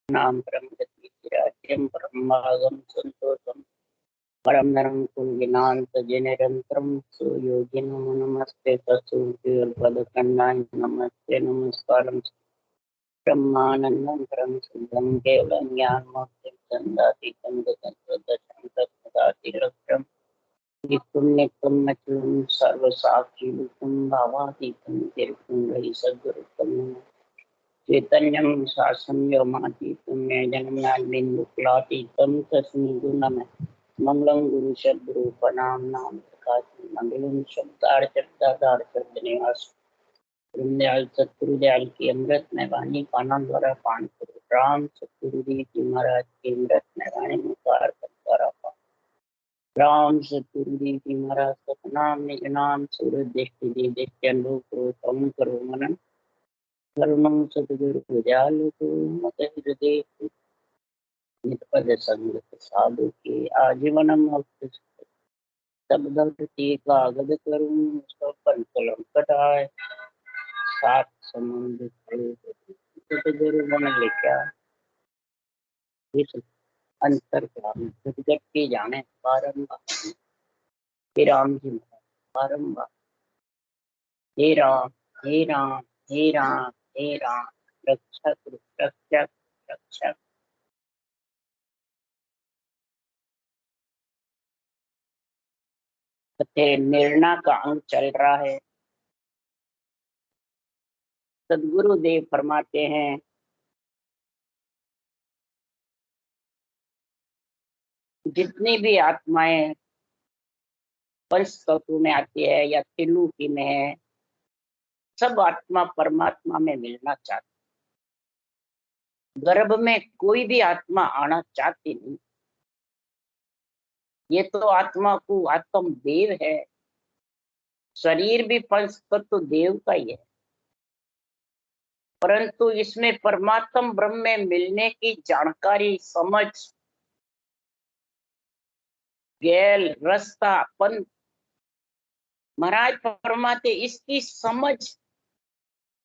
नाम परम परमागम संतोषम परम नरम कुलगिनांतजनिरंतरम सुयोगिनो नमस्ते तत्सुपदकन्नाय नमस्ते नमस्कारम ब्रह्मानंदं परम शुद्धं केवलं ज्ञानमोक्षं चन्दातीतं गगनसदृशं तत्पदातिरक्षं नित्यं नित्यं अचलं सर्वसाक्षिभूतं भावातीतं निर्गुणं सद्गुरुतं चैतन्यं शासनं व्योमातीतं ज्ञानमनादिन्दुक्लातीतं तस्मै गुणमे मंगलम गुरु शब्दरूपनाम नाम प्रकाश मंगलम शब्दार्थ दयाल सतगुरुदयाल की अमृत में वाणी कानों द्वारा पान करो। राम सतगुरुदेव जी महाराज की अमृत में वाणी मुखार द्वारा पान। राम सतगुरुदेव जी महाराज सतनाम निज नाम सूरज दृष्टि दे दृष्टि अनुभव करो तम करो मनन करुणम सतगुरु दयालु को मत हृदय निपद संगत साधु के आजीवनम अवश्य तब दंती कागद करूं सब पर कलम कटाए सात समुद्र गुरु बन लिखा इस अंतर जगत के जाने बारंबार हे राम जी बारंबार हे राम हे राम हे राम हे राम रक्षक रक्षक रक्षक। निर्णय का अंक चल रहा है। सदगुरुदेव फरमाते हैं जितनी भी आत्माएं पंच तत्व में आती है या त्रिलोकी में है, सब आत्मा परमात्मा में मिलना चाहती। गर्भ में कोई भी आत्मा आना चाहती नहीं। ये तो आत्मा को आत्म देव है, शरीर भी पंच तत्व देव का ही है, परंतु इसमें परमात्म ब्रह्म में मिलने की जानकारी समझ गैल रास्ता पंथ महाराज फरमाते इसकी समझ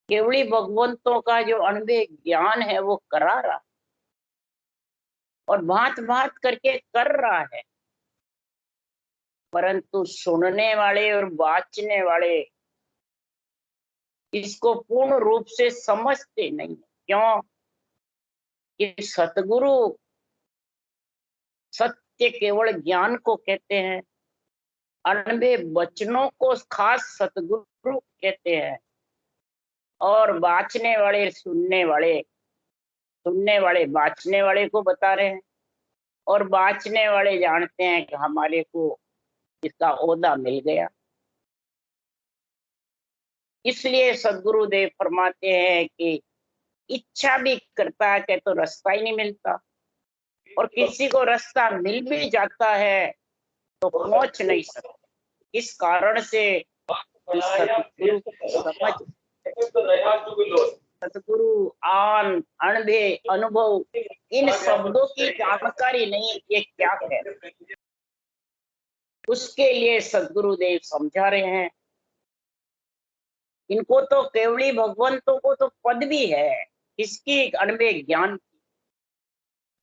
केवली भगवंतों का जो अनुभव ज्ञान है वो करा रहा और भांत भांत करके कर रहा है, परंतु सुनने वाले और वाचने वाले इसको पूर्ण रूप से समझते नहीं। क्यों कि सतगुरु सत्य केवल ज्ञान को कहते हैं, अनबे वचनों को खास सतगुरु कहते हैं, और बाचने वाले सुनने वाले बाचने वाले को बता रहे हैं, और बाचने वाले जानते हैं कि हमारे को इसका ओहदा मिल गया। इसलिए सदगुरुदेव फरमाते हैं कि इच्छा भी करता है कि तो रास्ता ही नहीं मिलता, और किसी को रास्ता मिल भी जाता है तो पहुंच नहीं सकता। इस कारण से सतगुरु समझ सतगुरु आन अनुभे अनुभव इन शब्दों की जानकारी नहीं ये क्या है, उसके लिए सदगुरुदेव समझा रहे हैं। इनको तो केवली भगवंतों को तो पद भी है, इसकी अणबे ज्ञान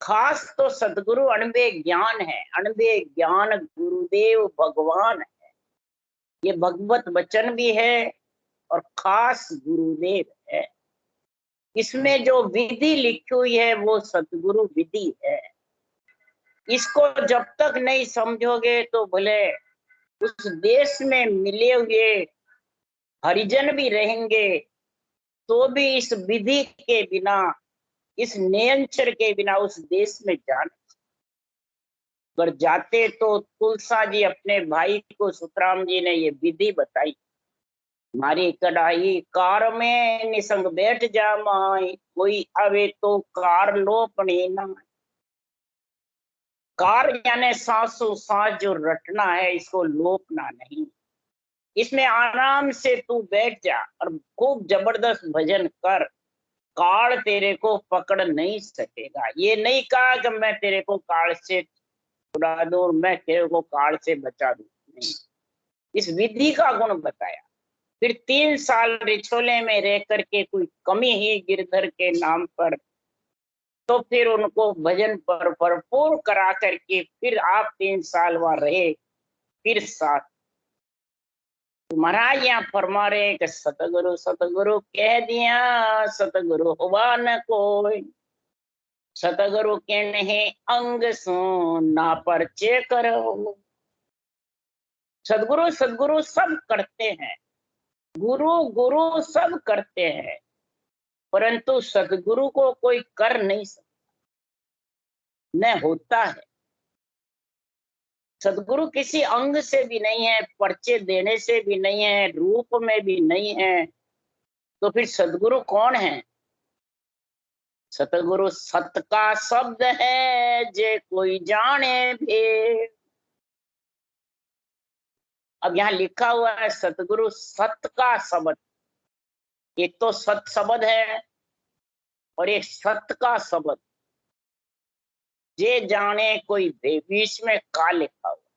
खास तो सदगुरु अणबे ज्ञान है। अणबे ज्ञान गुरुदेव भगवान है, ये भगवत वचन भी है और खास गुरुदेव है। इसमें जो विधि लिखी हुई है वो सतगुरु विधि है। इसको जब तक नहीं समझोगे तो भले उस देश में मिले हुए हरिजन भी रहेंगे तो भी इस विधि के बिना, इस नियंत्रण के बिना उस देश में जाना। अगर जाते तो तुलसा जी अपने भाई को सुतराम जी ने ये विधि बताई, मारी कढ़ाई कार में निसंग बैठ जा माई, कोई आवे तो कार लोपनी ना। कार यानी सांसों सांस जो रटना है, इसको लोपना नहीं। इसमें आराम से तू बैठ जा और खूब जबरदस्त भजन कर, काल तेरे को पकड़ नहीं सकेगा। ये नहीं कहा कि मैं तेरे को काल से छुड़ा दूं, मैं तेरे को काल से बचा दूं, नहीं। इस विधि का गुण बताया। फिर 3 साल रिछोले में रह करके कोई कमी ही गिरधर के नाम पर तो फिर उनको भजन पर भरपूर करा करके फिर आप 3 साल वहां रहे, फिर साथ। तो महाराज यहाँ फरमा रहे हैं कि सतगुरु सतगुरु कह दिया, सतगुरु हुआ न कोई, सतगुरु के नहीं अंग सो ना परचे करो। सदगुरु सदगुरु सब करते हैं, गुरु गुरु सब करते हैं, परंतु सदगुरु को कोई कर नहीं सकता, न होता है। सदगुरु किसी अंग से भी नहीं है, पर्चे देने से भी नहीं है, रूप में भी नहीं है। तो फिर सदगुरु कौन है? सतगुरु सत का शब्द है, जे कोई जाने भी। अब यहाँ लिखा हुआ है सतगुरु सत का शब्द। एक तो सत शब्द है और एक सत का शब्द। जे जाने कोई बीच में का लिखा हुआ।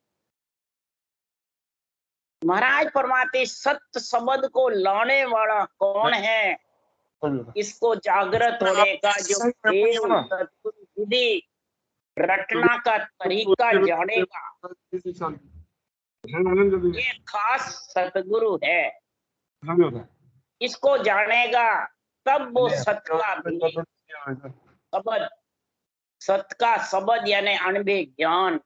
महाराज फरमाते सत्य शब्द को लाने वाला कौन है? इसको जागृत होने का जो देव सतगुरु विधि रटना का तरीका जानेगा, ये खास सतगुरु है। इसको जानेगा तब वो सत का शब्द, सत का शब्द यानी अनुभव ज्ञान,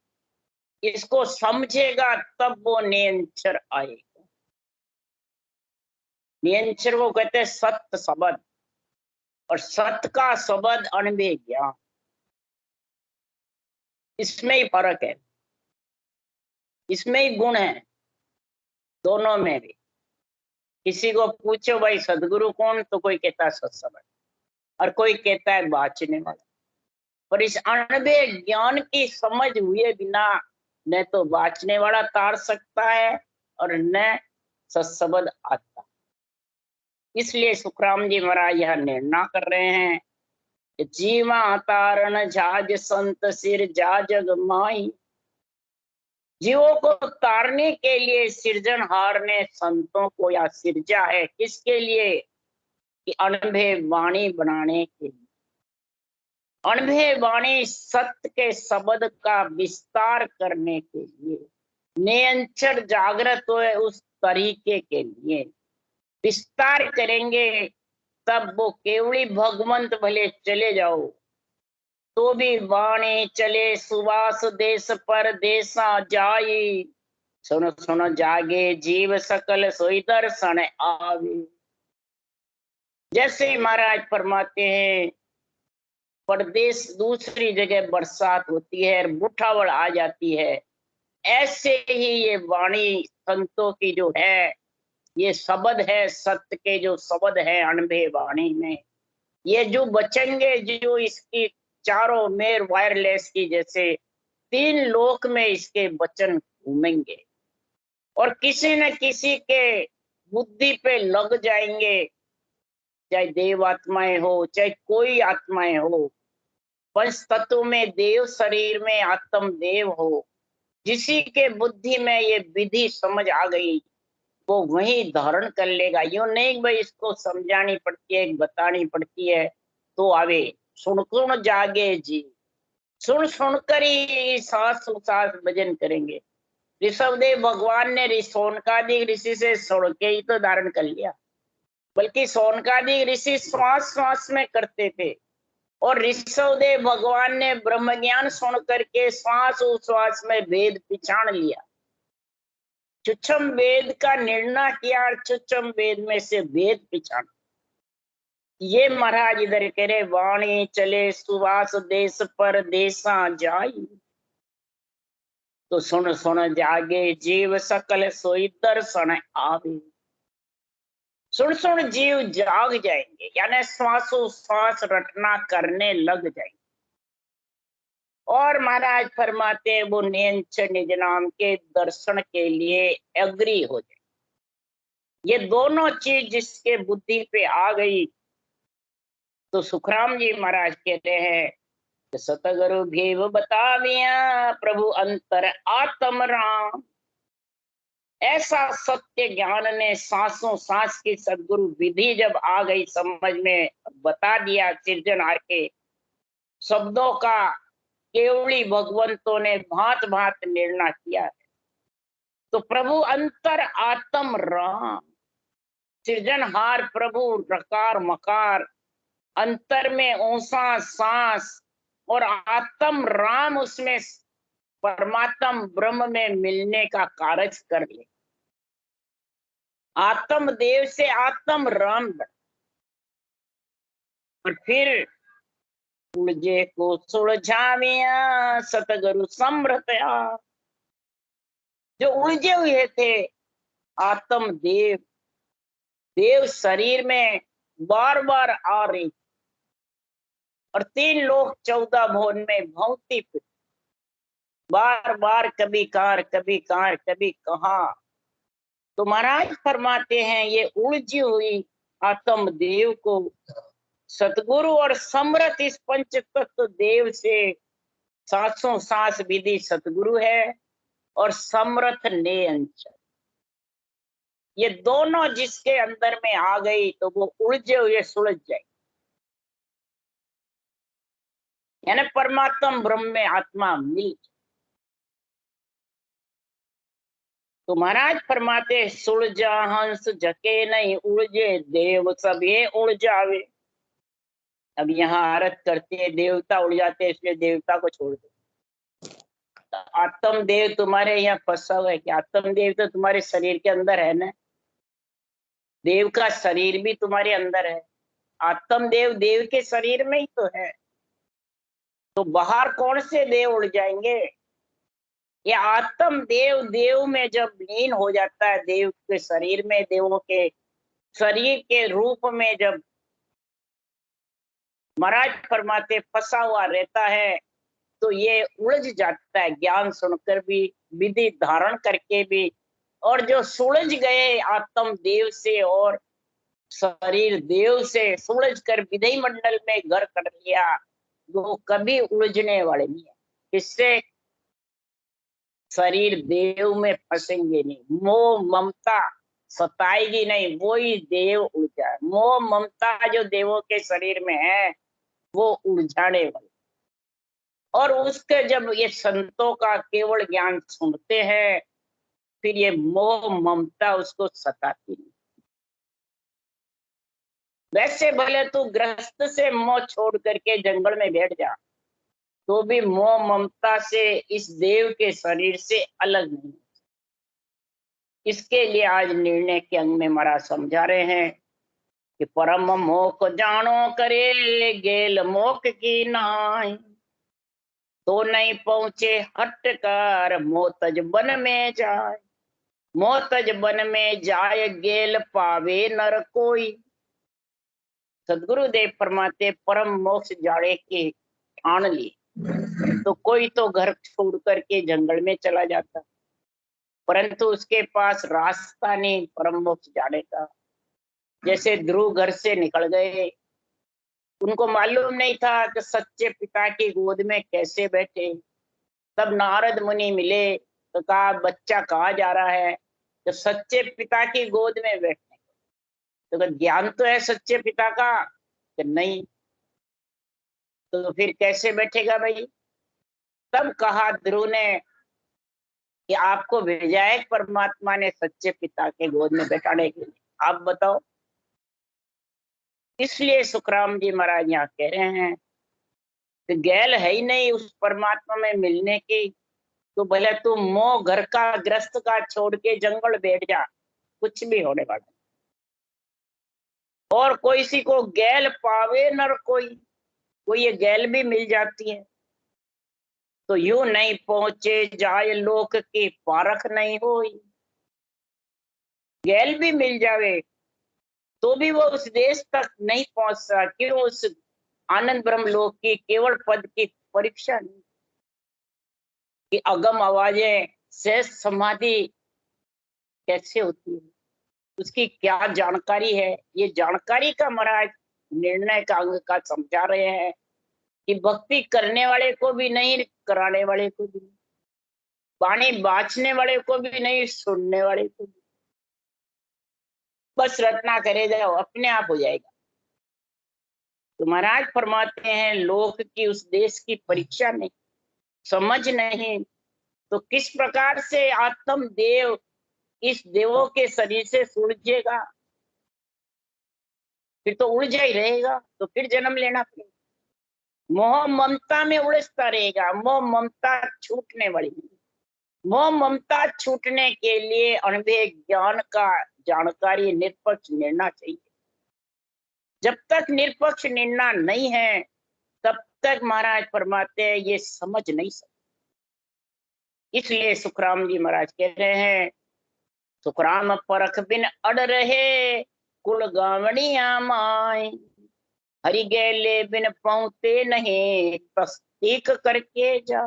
इसको समझेगा तब वो नियंचर आएगा। नियंचर वो कहते हैं सत्य शब्द, और सत्य का शब्द अनुभव ज्ञान, इसमें ही फर्क है, इसमें ही गुण है, दोनों में भी। किसी को पूछो भाई सदगुरु कौन, तो कोई कहता है सत्संग, और कोई कहता है बाचने वाला। पर इस अनुभव ज्ञान की समझ हुए बिना न तो बाचने वाला तार सकता है और न सत्सबद आता। इसलिए सुखराम जी महाराज यह निर्णय कर रहे हैं कि जीवा तारण झाज संत सिर जा जग माई। जीवों को तारने के लिए सृजनहार ने संतों को या सिरजा है, किसके लिए? कि अनुभव वाणी बनाने के लिए। अनुभव वाणी सत्य के शब्द का विस्तार करने के लिए, नियंचर जागृत हुए उस तरीके के लिए विस्तार करेंगे, तब वो केवली भगवंत भले चले जाओ तो भी वाणी चले सुवास देश पर देशा जाई। सुनो सुनो जागे जीव सकल सोई दर्शन आवे। जैसे महाराज फरमाते हैं परदेश दूसरी जगह बरसात होती है, बुठावड़ आ जाती है, ऐसे ही ये वाणी संतों की जो है, ये शब्द है सत्य के जो शब्द है अनुभव वाणी में, ये जो बचेंगे, जो इसकी चारों मेर वायरलेस की जैसे 3 लोक में इसके वचन घूमेंगे और किसी न किसी के बुद्धि पे लग जाएंगे, चाहे देव आत्माएं हो चाहे कोई आत्माएं हो। पंच तत्व में देव शरीर में आत्म देव हो, जिसी के बुद्धि में ये विधि समझ आ गई वो वही धारण कर लेगा। यूं नहीं भाई इसको समझानी पड़ती है, बतानी पड़ती है तो आवे। सुन सुन जागे जी, सुन सुनकर ही सांस सांस भजन करेंगे। ऋषभदेव भगवान ने सोनकादिक ऋषि से सुन के ही तो धारण कर लिया, बल्कि सोनकादिक ऋषि श्वास श्वास में करते थे, और ऋषभदेव भगवान ने ब्रह्म ज्ञान सुन करके श्वास उश्वास में वेद पिछाड़ लिया। चुच्छम वेद का निर्णय किया, चुच्छम वेद में से वेद पिछाड़। ये महाराज इधर कह रहे वाणी चले सुवास देश पर देशा जाई। तो सुन सुन जागे जीव सकल सोई दर्शन आवे। सुन सुन जीव जाग जाएंगे, यानी श्वासोश्वास रटना करने लग जाएंगे। और महाराज फरमाते हैं वो नियंचर निज नाम के दर्शन के लिए एग्री हो जाए। ये दोनों चीज जिसके बुद्धि पे आ गई, तो सुखराम जी महाराज कहते हैं सतगुरु भेव बताविया प्रभु अंतर आत्म राम। ऐसा सत्य ज्ञान ने सांसों सांस की सदगुरु विधि जब आ गई समझ में, बता दिया सृजनहार के शब्दों का केवली भगवंतों ने भांत भांत निर्णय किया है। तो प्रभु अंतर आत्म राम, सृजनहार प्रभु रकार मकार, अंतर में ऊंसा सांस और आत्म राम उसमें परमात्म ब्रह्म में मिलने का कार्य कर ले। आत्म देव से आत्म राम बन। और फिर उलझे को सुलझाविया सतगुरु समृतया, जो उलझे हुए थे आत्म देव, देव शरीर में बार बार आ रही और 3 लोग 14 भुवन में भौंकती फिर, बार बार कभी कार कभी कार कभी कहाँ। तो महाराज फरमाते हैं ये उलझी हुई आत्म देव को सतगुरु और समृत इस पंच तत्व देव से सांसों सांस विधि सतगुरु है और समर्थ ने अंचल, ये दोनों जिसके अंदर में आ गई तो वो उलझे हुए सुलझ जाए, यानी परमात्मा ब्रह्म में आत्मा मिल। तो महाराज फरमाते सुलझा हंस झके नहीं उलझे देव सब ये उलझावे। अब यहाँ आरत करते हैं देवता उड़ जाते हैं, इसलिए देवता को छोड़ दो। तो आत्म देव तुम्हारे यहाँ फंसा हुआ है कि आत्म देव तो तुम्हारे शरीर के अंदर है ना, देव का शरीर भी तुम्हारे अंदर है, आत्म देव देव के शरीर में ही तो है। तो बाहर कौन से देव उड़ जाएंगे? ये आत्म देव देव में जब लीन हो जाता है, देव के शरीर में, देवों के शरीर के रूप में जब महाराज फरमाते फंसा हुआ रहता है, तो ये उलझ जाता है ज्ञान सुनकर भी, विधि धारण करके भी। और जो सुलझ गए आत्म देव से और शरीर देव से, सुलझ कर विधि मंडल में घर कर लिया, वो कभी उलझने वाले नहीं है। इससे शरीर देव में फंसेंगे नहीं, मोह ममता सताएगी नहीं, वो ही देव उलझा है। मोह ममता जो देवों के शरीर में है वो उलझाने वाले। और उसके जब ये संतों का केवल ज्ञान सुनते हैं, फिर ये मोह ममता उसको सताती नहीं। वैसे भले तू ग्रस्त से मोह छोड़ करके जंगल में बैठ जा, तो भी मोह ममता से इस देव के शरीर से अलग नहीं। इसके लिए आज निर्णय के अंग में महाराज समझा रहे हैं कि परम मोह को जानो करे गेल मोक की नाई, तो नहीं पहुंचे हट कर मोतज बन में जाए, मोतज बन में जाए गेल पावे नर कोई। सदगुरुदेव फरमाते परम मोक्ष जाड़े के ठान ली तो कोई तो घर छोड़ करके जंगल में चला जाता, परंतु उसके पास रास्ता नहीं परम मोक्ष जाने का। जैसे ध्रुव घर से निकल गए, उनको मालूम नहीं था कि सच्चे पिता की गोद में कैसे बैठे। तब नारद मुनि मिले तो कहा बच्चा कहाँ जा रहा है? तो सच्चे पिता की गोद में बैठने। तो ज्ञान तो है सच्चे पिता का कि नहीं, तो फिर कैसे बैठेगा भाई? तब कहा ध्रुव ने कि आपको भेजा है परमात्मा ने सच्चे पिता के गोद में बैठाने के लिए, आप बताओ। इसलिए सुखराम जी महाराज यहाँ कह रहे हैं कि गैल है ही नहीं उस परमात्मा में मिलने की, तो भले तू मोह घर का ग्रस्त का छोड़ के जंगल बैठ जा, कुछ भी होने वाला। और कोई सी को गैल पावे नर कोई ये गैल भी मिल जाती है, तो यूं नहीं पहुंचे जाए लोक की पारख नहीं होई। गैल भी मिल जावे तो भी वो उस देश तक नहीं पहुंच सका, क्यों? उस आनंद ब्रह्म लोक की केवल पद की परीक्षा नहीं कि अगम आवाजें शेष समाधि कैसे होती है, उसकी क्या जानकारी है। ये जानकारी का महाराज निर्णय का अंग का समझा रहे हैं कि भक्ति करने वाले को भी नहीं, कराने वाले को भी नहीं, वाणी बाँचने वाले को भी नहीं, सुनने वाले को भी। बस रटना करे जाओ, अपने आप हो जाएगा। तो महाराज फरमाते हैं लोक की उस देश की परीक्षा नहीं, समझ नहीं, तो किस प्रकार से आत्म देव इस देवों के शरीर से सुलझेगा? फिर तो उलझा ही रहेगा, तो फिर जन्म लेना पड़ेगा, मोह ममता में उलझता रहेगा। मोह ममता छूटने वाली नहीं। मोह ममता छूटने के लिए अनुभव ज्ञान का जानकारी निष्पक्ष निर्णय चाहिए। जब तक निष्पक्ष निर्णय नहीं है तब तक महाराज फरमाते हैं ये समझ नहीं सकते। इसलिए सुखराम जी महाराज कह रहे हैं, सुखराम परख बिन अड़ रहे कुल गावड़िया माय, हरि गेले बिन पहुंचते नहीं तस्दीक करके जा।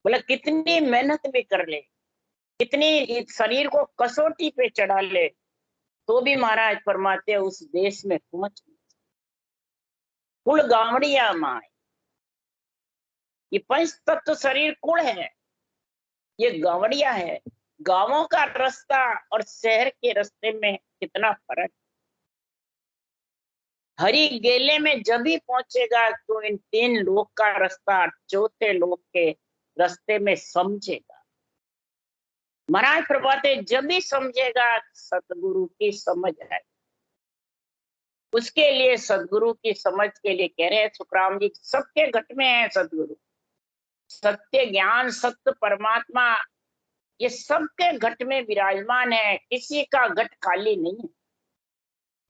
बोला कितनी मेहनत भी कर ले, कितनी शरीर को कसौटी पे चढ़ा ले, तो भी महाराज फरमाते उस देश में पहुंच। कुल गावड़िया माय, ये पंच तत्व शरीर कुल है, ये गावड़िया है। गांवों का रास्ता और शहर के रास्ते में कितना फर्क। हरि गेले में जब भी पहुंचेगा तो इन तीन लोक का रास्ता चौथे लोक के रास्ते में समझेगा। महाराज प्रभाते जब भी समझेगा सतगुरु की समझ है। उसके लिए सदगुरु की समझ के लिए कह रहे हैं सुखराम जी, सबके घट में है सदगुरु, सत्य ज्ञान सत्य परमात्मा, ये सबके घट में विराजमान है, किसी का घट खाली नहीं है।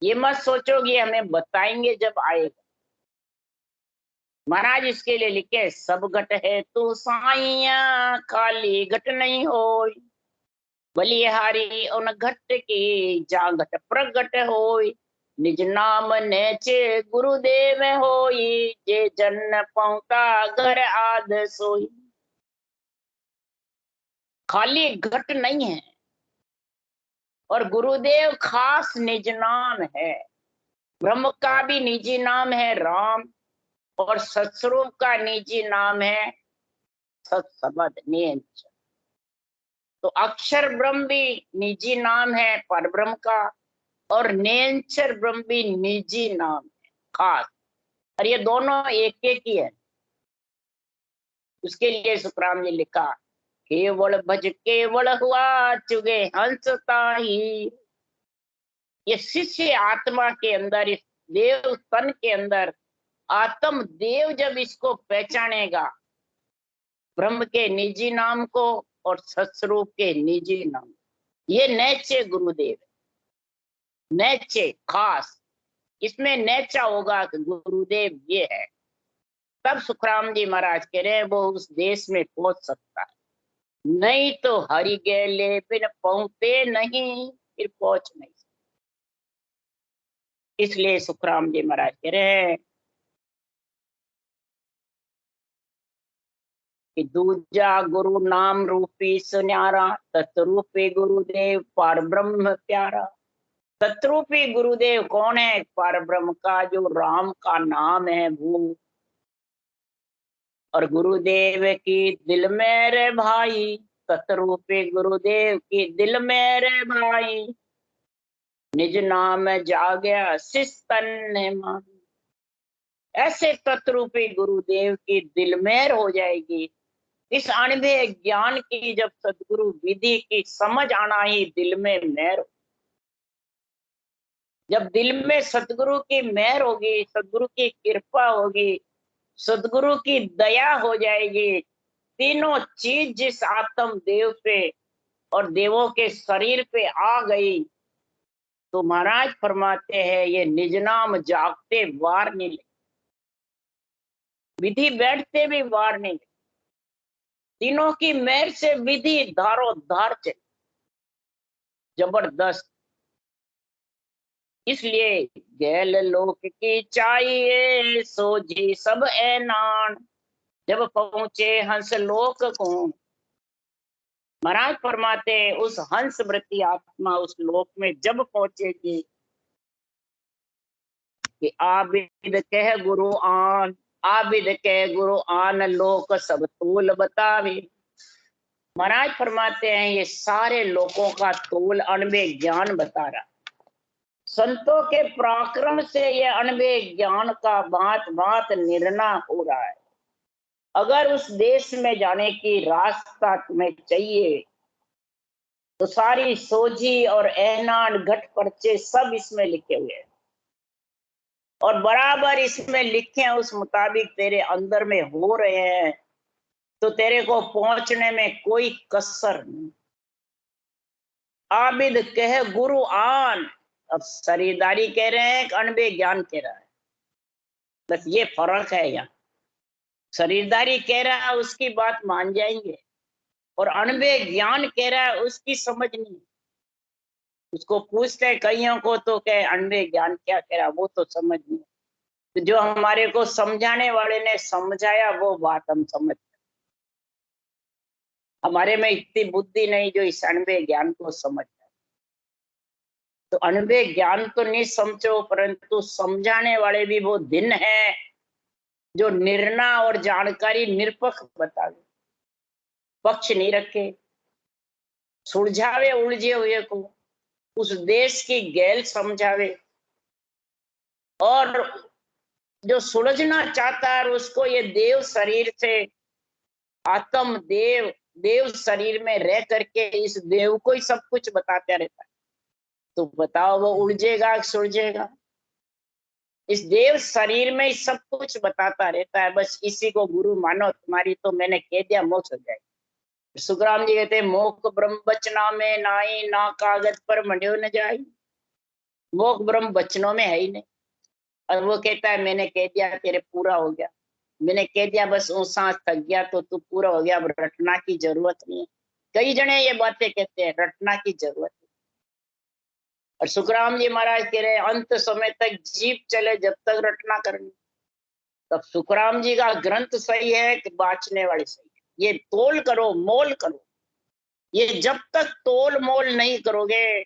ये मत सोचोगे हमें बताएंगे जब आएगा। महाराज इसके लिए लिखे सब घट है तू साइया, खाली घट नहीं होय, बलिहारी उन घट की जा घट प्रगट होय, निज नाम नेचे गुरुदेव होई, जे जन पहुंचा घर आद सोई। खाली घट नहीं है, और गुरुदेव खास निज नाम है। ब्रह्म का भी निजी नाम है राम, और सत्स्वरूप का निजी नाम है सत्सबद नेंच। तो अक्षर ब्रह्म भी निजी नाम है परब्रह्म का, और नेंचर ब्रह्म भी निजी नाम है खास, और ये दोनों एक एक ही है। उसके लिए सुखराम ने लिखा, केवल भज केवल हुआ चुगे हंस ताही। ये शिष्य आत्मा के अंदर, इस देव तन के अंदर आत्म देव जब इसको पहचानेगा, ब्रह्म के निजी नाम को और सत्स्वरूप के निजी नाम, ये नैचे गुरुदेव, नैचे खास, इसमें नैचा होगा कि गुरुदेव ये है, तब सुखराम जी महाराज कह रहे हैं वो उस देश में पहुंच सकता है। नहीं तो हरि गेले बिन पहुंचते नहीं, फिर पहुंच नहीं। इसलिए सुखराम जी महाराज कह रहे हैं कि दूजा गुरु नाम रूपी सुन्यारा, तत्रूपी गुरुदेव पार ब्रह्म प्यारा। तत्रूपी गुरुदेव कौन है? पार ब्रह्म का जो राम का नाम है वो, और गुरुदेव की दिल में रे भाई, तत्रूपी गुरुदेव की दिल में रे भाई, निज नाम जागया शिष तन ने मान। ऐसे तत्रूपी गुरुदेव की दिल मेहर हो जाएगी। इस अनुभव ज्ञान की जब सदगुरु विधि की समझ आना ही दिल में मेहर, जब दिल में सदगुरु की मेहर होगी, सदगुरु की कृपा होगी, सदगुरु की दया हो जाएगी, तीनों चीज जिस आत्म देव पे और देवों के शरीर पे आ गई, तो महाराज फरमाते हैं ये निज नाम जागते वार नहीं ले, विधि बैठते भी वार नहीं ले, तीनों की मेहर से विधि धारो धार चले, जबरदस्त। इसलिए गैल लोक की चाहिए सोझी सब ऐनान, जब पहुंचे हंस लोक को, महाराज फरमाते उस हंस वृत्ति आत्मा उस लोक में जब पहुंचेगी कि आबिद कह गुरु आन, आबिद कह गुरु आन लोक सब तोल बतावे। महाराज फरमाते हैं ये सारे लोगों का तोल अनबे ज्ञान बता रहा, संतों के पराक्रम से ये अनबे ज्ञान का बात बात निर्णय हो रहा है। अगर उस देश में जाने की रास्ता तुम्हें चाहिए तो सारी सोझी और ऐनान घट पर्चे सब इसमें लिखे हुए हैं और बराबर इसमें लिखे हैं, उस मुताबिक तेरे अंदर में हो रहे हैं, तो तेरे को पहुंचने में कोई कसर नहीं। आबिद कह गुरु आन, अब शरीरदारी कह रहे हैं, अनबे ज्ञान कह रहा है। बस ये फर्क है यहाँ। शरीरदारी कह रहा है उसकी बात मान जाएंगे, और अनबे ज्ञान कह रहा है उसकी समझ नहीं। उसको पूछते हैं कईयों को तो कह अनबे ज्ञान क्या कह रहा, वो तो समझ नहीं। तो जो हमारे को समझाने वाले ने समझाया वो बात हम समझ, हमारे में इतनी बुद्धि नहीं जो इस अनबे ज्ञान को समझ जाए। तो अनबे ज्ञान तो नहीं समझो, परंतु समझाने वाले भी वो दिन है जो निर्णय और जानकारी निरपक्ष बतावे, पक्ष नहीं रखे, सुलझावे उलझे हुए को, उस देश की गैल समझावे, और जो सुलझना चाहता है उसको ये देव शरीर से आत्म देव देव शरीर में रह करके इस देव को ही सब कुछ बताता रहता है। तो बताओ वो उलझेगा सुलझेगा? इस देव शरीर में ही सब कुछ बताता रहता है। बस इसी को गुरु मानो, तुम्हारी तो मैंने कह दिया मोक्ष हो जाएगी। सुखराम जी कहते मोक्ष ब्रह्म बचना में नाई ना कागज पर मंड्यो न जाए। मोक्ष ब्रह्म बचनों में है ही नहीं, और वो कहता है मैंने कह दिया तेरे पूरा हो गया, मैंने कह दिया बस वो सांस थक गया तो तू पूरा हो गया, अब रटना की जरूरत नहीं है। कई जने ये बातें कहते हैं, रटना की जरूरत है। और सुखराम जी महाराज कह रहे अंत समय तक जीप चले जब तक रटना करनी। तब सुखराम जी का ग्रंथ सही है कि बाँचने वाले सही है। ये तोल करो मोल करो, ये जब तक तोल मोल नहीं करोगे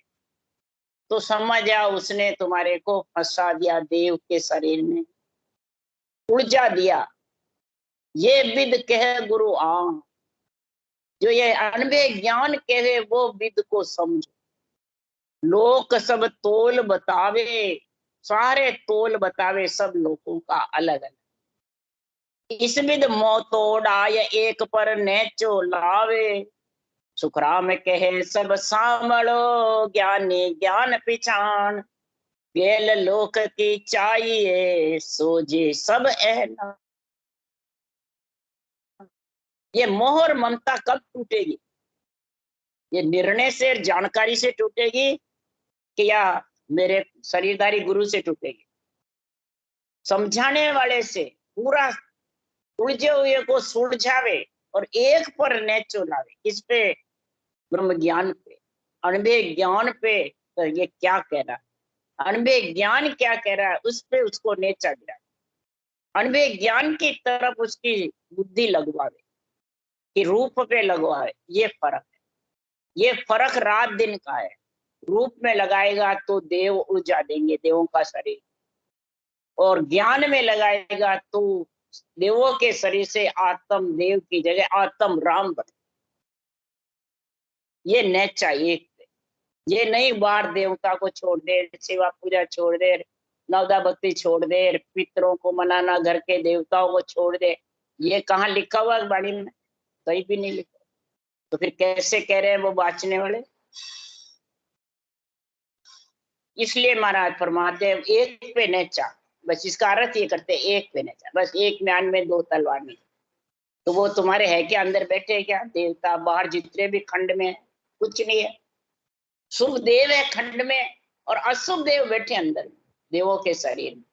तो समझ आओ उसने तुम्हारे को फंसा दिया, देव के शरीर में उलझा दिया। ये विद कहे गुरु आ, जो ये अनबे ज्ञान कहे वो विद को समझो। लोक सब तोल बतावे, सारे तोल बतावे सब लोगों का अलग अलग। इस विद मोतोड़ाय एक पर नेचो लावे। सुखराम कहे सब सामलो ज्ञानी ज्ञान पिछान। गेल लोक की चाहिए सोझे सब ऐना। ये मोह और ममता कब टूटेगी? ये निर्णय से जानकारी से टूटेगी कि या मेरे शरीरधारी गुरु से टूटेगी? समझाने वाले से पूरा उलझे हुए को सुलझावे और एक पर नेचो लावे। किस पे? ब्रह्म ज्ञान पे, अनबे ज्ञान पे। तो ये क्या कह रहा है, अनबे ज्ञान क्या कह रहा है, उस पे उसको नेचा गिरा, अनबे ज्ञान की तरफ उसकी बुद्धि लगवावे कि रूप पे लगवावे। ये फर्क है, ये फर्क रात दिन का है। रूप में लगाएगा तो देव उलझा देंगे, देवों का शरीर, और ज्ञान में लगाएगा तो देवों के शरीर से आत्म देव की जगह आत्म राम बने। ये नेचा एक, ये नहीं बार देवता को छोड़ दे, सेवा पूजा छोड़ दे, नवदा भक्ति छोड़ दे, पितरों को मनाना, घर के देवताओं को छोड़ दे। ये कहाँ लिखा हुआ है बाणी में? कहीं भी नहीं लिखा। तो फिर कैसे कह रहे हैं वो बाँचने वाले? इसलिए महाराज फरमाते हैं एक पे नेचा। बस इसका अर्थ ये करते एक पे नेचा, बस एक म्यान में दो तलवार नहीं। तो वो तुम्हारे है क्या, अंदर बैठे क्या देवता? बाहर जितने भी खंड में है कुछ नहीं है। शुभ देव है खंड में और अशुभ देव बैठे अंदर में, देवों के शरीर में।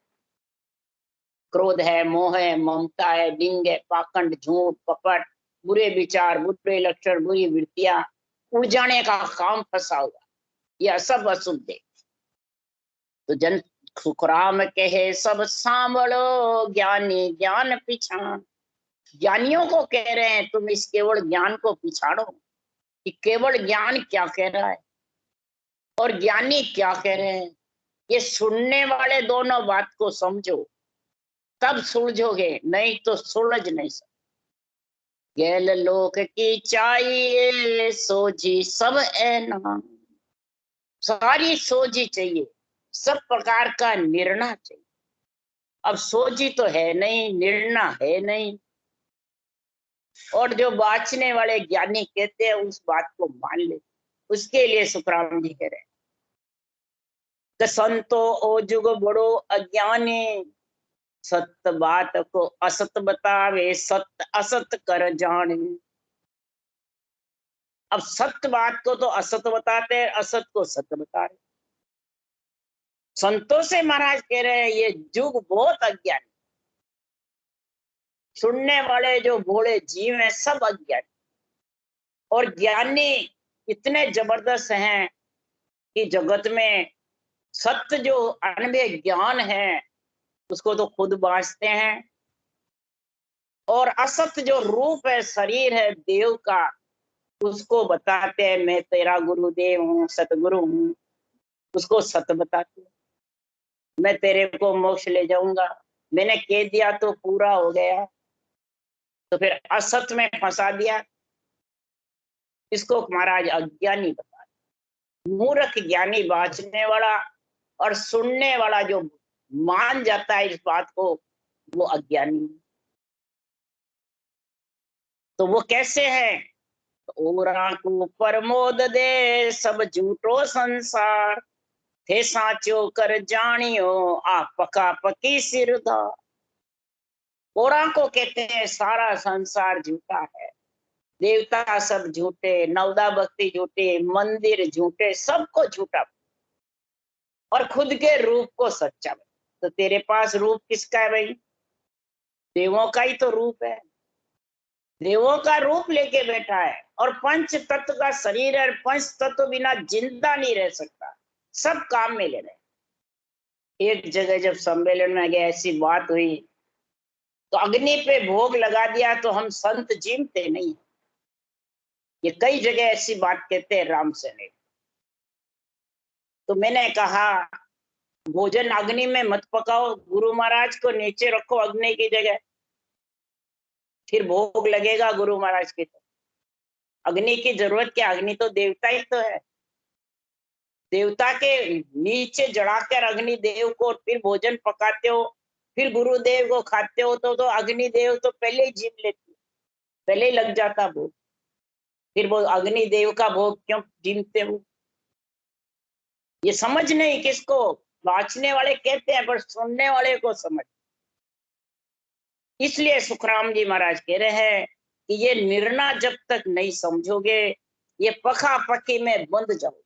क्रोध है, मोह है, ममता है, डिंग है, पाखंड, झूठ, कपट, बुरे विचार, बुरे लक्षण, बुरी वृत्तियां, उलझाने का काम फंसा हुआ, यह सब अशुभ देव। तो जन सुखराम कहे सब सांभलो ज्ञानी ज्ञान पिछान। ज्ञानियों को कह रहे हैं तुम इस केवल ज्ञान को पिछाड़ो कि केवल ज्ञान क्या कह रहा है और ज्ञानी क्या कह रहे हैं। ये सुनने वाले दोनों बात को समझो, तब सुलझोगे, नहीं तो सुलझ नहीं सकते। गैल लोक की चाहिए सोझी सब ऐना, सारी सोझी चाहिए। सब प्रकार का निर्णय चाहिए। अब सोची तो है नहीं, निर्णय है नहीं, और जो बाँचने वाले ज्ञानी कहते हैं उस बात को मान ले। उसके लिए सुखराम जी कह रहे हैं कि संतो ओ जुग बड़ो अज्ञानी, सत्य बात को असत बतावे, सत्य असत कर जाने। अब सत्य बात को तो असत बताते हैं, असत को सत्य बता रहे। संतों से महाराज कह रहे हैं ये जुग बहुत अज्ञानी, सुनने वाले जो भोले जीव हैं सब अज्ञानी, और ज्ञानी इतने जबरदस्त हैं कि जगत में सत्य जो अनबे ज्ञान है उसको तो खुद बांचते हैं, और असत्य जो रूप है, शरीर है देव का, उसको बताते हैं मैं तेरा गुरुदेव हूँ, सतगुरु हूँ, उसको सत्य बताते हैं। मैं तेरे को मोक्ष ले जाऊंगा, मैंने कह दिया तो पूरा हो गया, तो फिर असत्य में फंसा दिया। इसको महाराज अज्ञानी बता, मूर्ख ज्ञानी बांचने वाला, और सुनने वाला जो मान जाता है इस बात को, वो अज्ञानी। तो वो कैसे है? ओरा को प्रमोद दे सब झूठो संसार, थे साचो कर जानियो आ पका पकी सिरदा। ओरा को कहते हैं सारा संसार झूठा है, देवता सब झूठे, नवदा भक्ति झूठे, मंदिर झूठे, सबको झूठा, और खुद के रूप को सच्चा। तो तेरे पास रूप किसका है भाई? देवों का ही तो रूप है, देवों का रूप लेके बैठा है, और पंच तत्व का शरीर है, पंच तत्व बिना जिंदा नहीं रह सकता, सब काम में ले रहे। एक जगह जब सम्मेलन में गया, ऐसी बात हुई तो अग्नि पे भोग लगा दिया तो हम संत जीमते नहीं। ये कई जगह ऐसी बात कहते हैं राम से नहीं। तो मैंने कहा भोजन अग्नि में मत पकाओ, गुरु महाराज को नीचे रखो अग्नि की जगह, फिर भोग लगेगा गुरु महाराज की। तो अग्नि की जरूरत क्या? अग्नि तो देवता ही तो है, देवता के नीचे जड़ाकर अग्नि देव को फिर भोजन पकाते हो, फिर गुरुदेव को खाते हो, तो अग्नि देव तो पहले ही जीव लेती, पहले ही लग जाता भोग, फिर वो अग्नि देव का भोग क्यों जीमते हो? ये समझ नहीं किसको, बाँचने वाले कहते हैं पर सुनने वाले को समझ। इसलिए सुखराम जी महाराज कह रहे हैं कि ये निर्णय जब तक नहीं समझोगे, ये पखा पखी में बंध जाओ।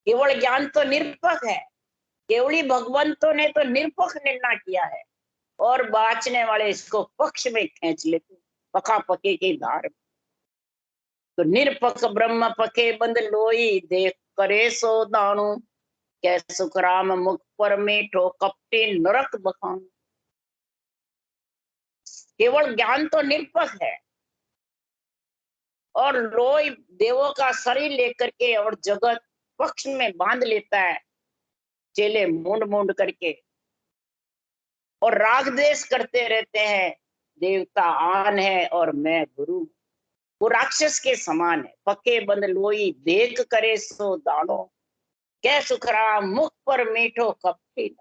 केवल ज्ञान तो निरपक है, केवली भगवंतों ने तो निरपक निर्णय किया है, और बाँचने वाले इसको पक्ष में खींच लेते, पखा पकी की धार। तो निरपक ब्रह्म पके बंद लोई, देख करे सो दानु, कै सुखराम मुख पर मीठो, कपटी नरक बखान। केवल ज्ञान तो निरपक है, और लोई देवों का शरीर लेकर के और जगत पक्ष में बांध लेता है, चेले मुंड मुंड करके, और राग द्वेष करते रहते हैं, देवता आन है और मैं गुरु। वो राक्षस के समान है। पके बंद लोई देख करे सो दानो, कै सुखराम मुख पर मीठो कपटी।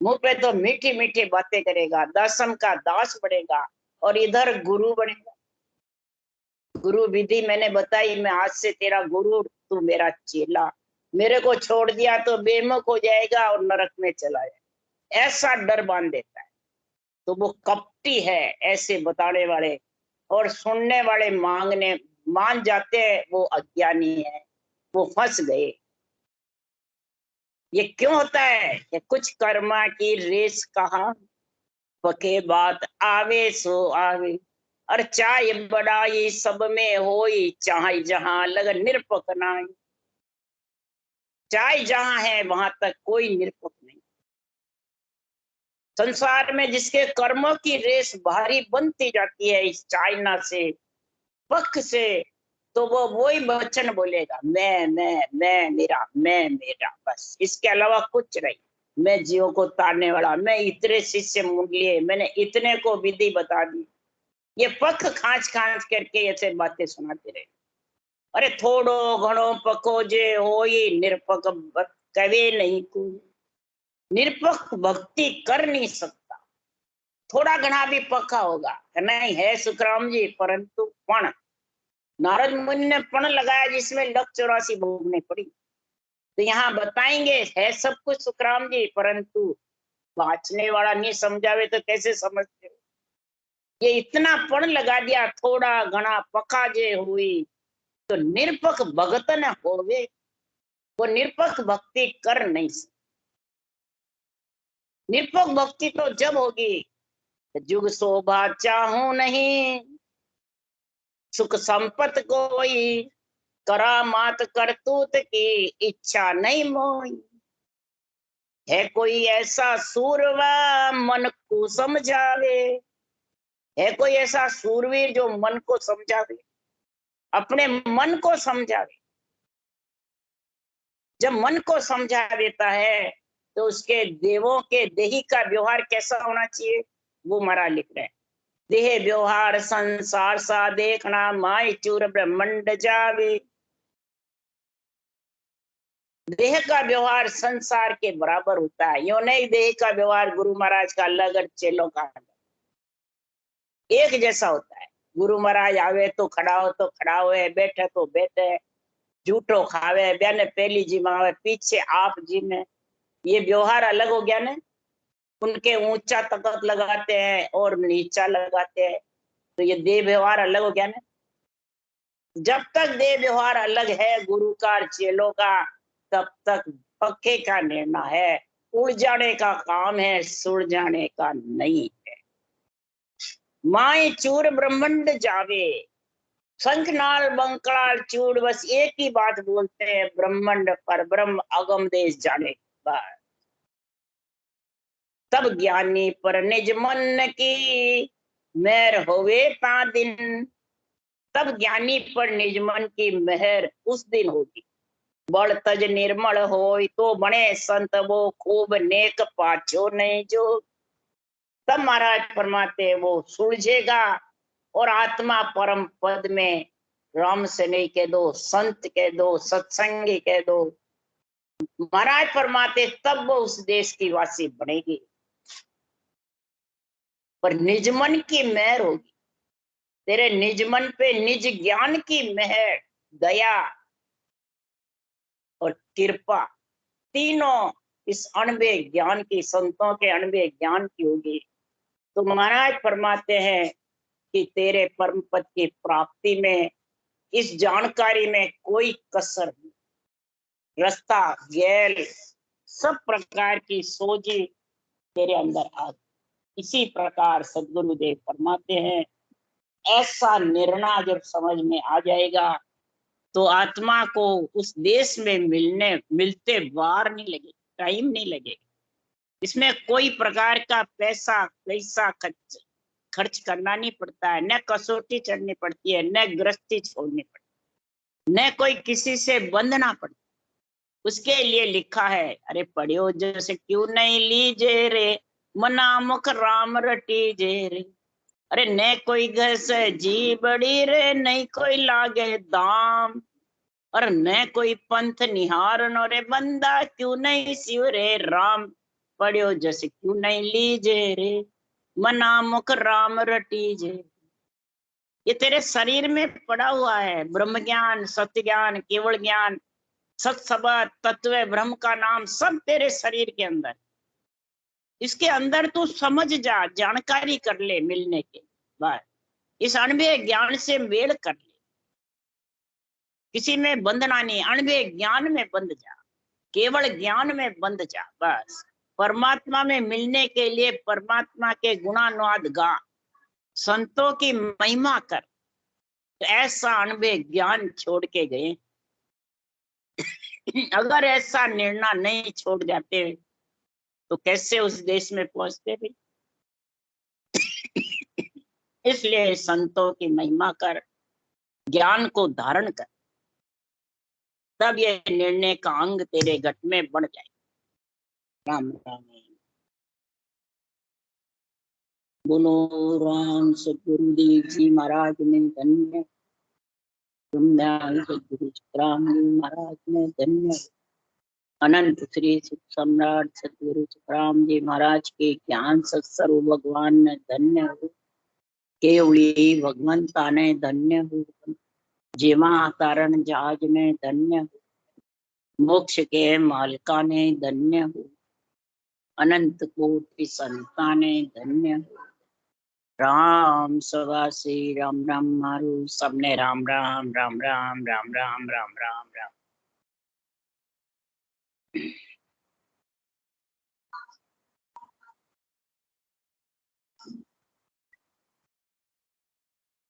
मुंह पे तो मीठी मीठी बातें करेगा, दासम का दास बनेगा, और इधर गुरु बनेगा। गुरु विधि मैंने बताई, मैं आज से तेरा गुरु, तू मेरा चेला, मेरे को छोड़ दिया तो बेमुख हो जाएगा और नरक में चला जाएगा, ऐसा डर बांध देता है। तो वो कपटी है ऐसे बताने वाले, और सुनने वाले मांगने मान जाते हैं, वो अज्ञानी है, वो फंस गए। ये क्यों होता है कि कुछ कर्मा की रेस कहा, पके बात आवे सो आवे, और चाहे बड़ाई सब में होई, चाहे जहां लगन निरपक नाई। चाहे जहां है वहां तक कोई निरपक नहीं। संसार में जिसके कर्मों की रेस भारी बनती जाती है इस चाइना से, पक से, तो वो वही वचन बोलेगा, मैं मेरा, मैं मेरा, बस इसके अलावा कुछ नहीं। मैं जीवों को तारने वाला, मैं इतने शिष्य मूंढ लिए, मैंने इतने को विधि बता दी। ये पक खांच खांच करके ऐसे बातें सुनाते रहे, अरे थोड़ो घणो पको जे होई निरपक कवे नहीं कोई। निरपक भक्ति कर नहीं सकता। थोड़ा घना भी पक्का होगा नहीं है सुखराम जी, परंतु पण नारद मुनि ने पण लगाया जिसमें लख 84 भोगने पड़ी। तो यहाँ बताएंगे है सब कुछ सुखराम जी, परंतु बाँचने वाला नहीं समझावे तो कैसे समझते हो। ये इतना पण लगा दिया, थोड़ा घना पका जे हुई तो निरपक भगत न होवे, वो निरपक भक्ति कर नहीं सकते। निरपक भक्ति तो जब होगी जुग शोभा चाहूं नहीं, सुख संपत कोई, करामात करतूत की इच्छा नहीं मोई। है कोई ऐसा सूरवा मन को समझावे, है कोई ऐसा सूरवीर जो मन को समझावे, अपने मन को समझावे। जब मन को समझा देता है तो उसके देवों के देही का व्यवहार कैसा होना चाहिए वो महाराज लिख रहे हैं। देह व्यवहार संसार सा देखना, माय चूर ब्रह्मंड जावे। देह का व्यवहार संसार के बराबर होता है, यो नहीं देह का व्यवहार गुरु महाराज का अलग और चेलों का अलग, एक जैसा होता है। गुरु महाराज आवे तो खड़ा हो तो खड़ा हुए, बैठे तो बैठे, झूठो खावे ब्याने पहली जी मावे पीछे आप जी में, ये व्यवहार अलग हो गया ना। उनके ऊंचा तकत लगाते हैं और नीचा लगाते हैं, तो ये देह व्यवहार अलग हो गया ना। जब तक देह व्यवहार अलग है गुरु का चेलों का, तब तक पक्के का निर्णय है, उड़ जाने का काम है, सुड़ जाने का नहीं है। माए चूर ब्रह्मंड जावे, शंखनाल बंकड़ाल चूड़ बस एक ही बात बोलते हैं, ब्रह्मंड पर ब्रह्म अगम देश जाने बात। तब ज्ञानी पर निज मन की मेहर होवे ता दिन, तब ज्ञानी पर निज मन की मेहर उस दिन होगी। बड़ तज निर्मल होय तो बने संत वो खूब नेक पाछो नहीं जो। तब महाराज फरमाते वो सुलझेगा और आत्मा परम पद में, राम से नहीं कह दो, संत कह दो, सत्संगी कह दो, महाराज फरमाते तब वो उस देश की वासी बनेगी। पर निजमन की मेहर होगी, तेरे निजमन पे निज ज्ञान की मेहर, दया और कृपा, तीनों इस अणबे ज्ञान की, संतों के अणबे ज्ञान की होगी। तो महाराज फरमाते हैं कि तेरे परम पद की प्राप्ति में, इस जानकारी में कोई कसर नहीं, रास्ता गैल सब प्रकार की सोझी तेरे अंदर आ गई। इसी प्रकार सदगुरुदेव फरमाते हैं ऐसा निर्णय जब समझ में आ जाएगा तो आत्मा को उस देश में मिलते बार नहीं लगे, टाइम नहीं लगेगा। इसमें कोई प्रकार का पैसा खर्च करना नहीं पड़ता है, न कसौटी चढ़नी पड़ती है, न गृहस्थी छोड़नी पड़ती, न कोई किसी से बंधना पड़ता। उसके लिए लिखा है, अरे पढ़ियो जैसे क्यों नहीं लीजे रे, मना मुख राम रटी जे रे। अरे न कोई घस जी बड़ी रे, नहीं कोई लागे दाम, और न कोई पंथ निहारन रे, बंदा क्यों नहीं शिव रे राम। पढ़ियो जैसे क्यों नहीं लीजे रे, मना मुख राम रटी जे। ये तेरे शरीर में पड़ा हुआ है, ब्रह्म ज्ञान, सत्य ज्ञान, केवल ज्ञान, सत्सबद तत्व ब्रह्म का नाम सब तेरे शरीर के अंदर। इसके अंदर तू समझ जा, जानकारी कर ले मिलने के बाद, इस अणबे ज्ञान से मेल कर ले। किसी में बंधना नहीं, अणबे ज्ञान में बंध जा, केवल ज्ञान में बंध जा बस। परमात्मा में मिलने के लिए परमात्मा के गुणानुवाद गा, संतों की महिमा कर। तो ऐसा अणबे ज्ञान छोड़ के गए। अगर ऐसा निर्णय नहीं छोड़ जाते तो कैसे उस देश में पहुंचते भी। इसलिए संतों की महिमा कर, ज्ञान को धारण कर, तब ये निर्णय का अंग तेरे घट में बढ़ जाए। राम राम। बोलो राम सतगुरुदेव जी महाराज ने धन्य। सद्गुरु सुखराम जी महाराज ने धन्य हो। अनंत श्री सुख सम्राट सद्गुरु सुखराम जी महाराज के ज्ञान सत्सर्व भगवान ने धन्य हो। केवली भगवंता ने धन्य हो। जेमा कारण जहाज में धन्य हो। मोक्ष के मालिका ने धन्य हो। अनंत कोटि संताने धन्य हो। राम सदा श्री राम राम मारू सबने राम राम राम राम राम राम राम राम राम।